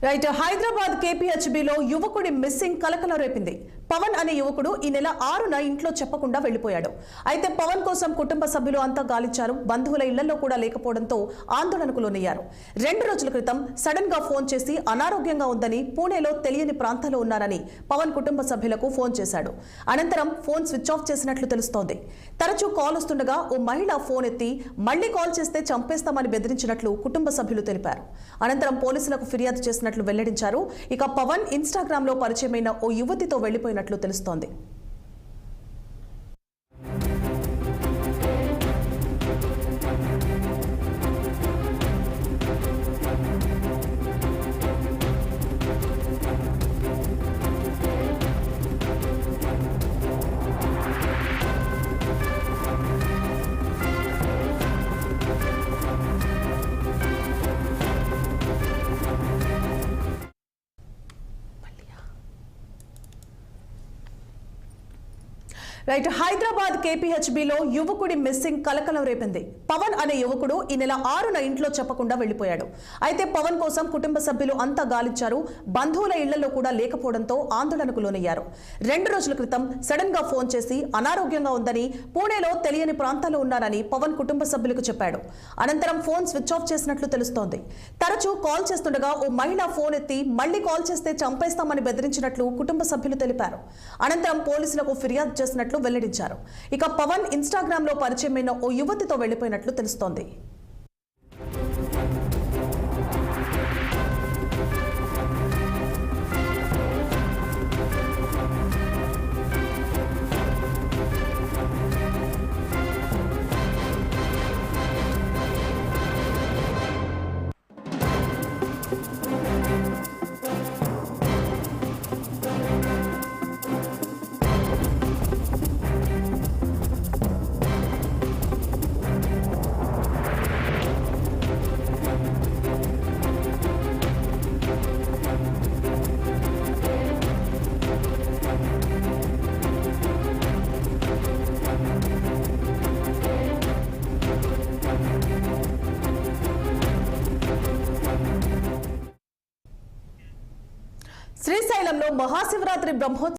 Right. Hyderabad కేపీహెచ్బీలో యువకుడి missing కలకలం రేపింది. పవన్ అనే యువకుడు ఈ నెల 6న ఇంట్లో చెప్పకుండా వెళ్లిపోయాడు. అయితే పవన్ కోసం కుటుంబ సభ్యులు అంతా గాలించారు. బంధువుల ఇళ్లలో కూడా లేకపోవడంతో ఆందోళనకు లోనయ్యారు. 2 రోజుల క్రితం సడన్ గా ఫోన్ చేసి అనారోగ్యంగా ఉందని, పూణేలో తెలియని ప్రాంతాల్లో ఉన్నారని పవన్ కుటుంబ సభ్యులకు ఫోన్ చేశాడు. అనంతరం ఫోన్ స్విచ్ ఆఫ్ చేసినట్లు తెలుస్తోంది. తరచూ కాల్ వస్తుండగా ఓ మహిళ ఫోన్ ఎత్తి మళ్లీ కాల్ చేస్తే చంపేస్తామని బెదిరించినట్లు కుటుంబ సభ్యులు తెలిపారు. అనంతరం పోలీసులకు ఫిర్యాదు చేసినట్లు వెల్లడించారు. ఇక పవన్ ఇన్స్టాగ్రామ్ లో పరిచయమైన ఓ యువతితో వెళ్లిపోయినట్లు తెలుస్తోంది. రైట్. హైదరాబాద్ కేపీహెచ్బీలో యువకుడి మిస్సింగ్ కలకలం రేపింది. పవన్ అనే యువకుడు ఈ నెల 6న ఇంట్లో చెప్పకుండా వెళ్లిపోయాడు. అయితే పవన్ కోసం కుటుంబ సభ్యులు అంతా గాలించారు. బంధువుల ఇళ్లలో కూడా లేకపోవడంతో ఆందోళనకు లోనయ్యారు. 2 రోజుల క్రితం సడన్ గా ఫోన్ చేసి అనారోగ్యంగా ఉందని, పూణేలో తెలియని ప్రాంతాల్లో ఉన్నారని పవన్ కుటుంబ సభ్యులకు చెప్పాడు. అనంతరం ఫోన్ స్విచ్ ఆఫ్ చేసినట్లు తెలుస్తోంది. తరచూ కాల్ చేస్తుండగా ఓ మహిళ ఫోన్ ఎత్తి మళ్లీ కాల్ చేస్తే చంపేస్తామని బెదిరించినట్లు కుటుంబ సభ్యులు తెలిపారు. అనంతరం పోలీసులకు ఫిర్యాదు చేసినట్లు వెల్లడించారు. ఇక పవన్ ఇన్స్టాగ్రామ్ లో పరిచయమైన ఓ యువతితో వెళ్లిపోయినట్లు తెలుస్తోంది. శ్రీశైలంలో మహాశివరాత్రి బ్రహ్మోత్సవం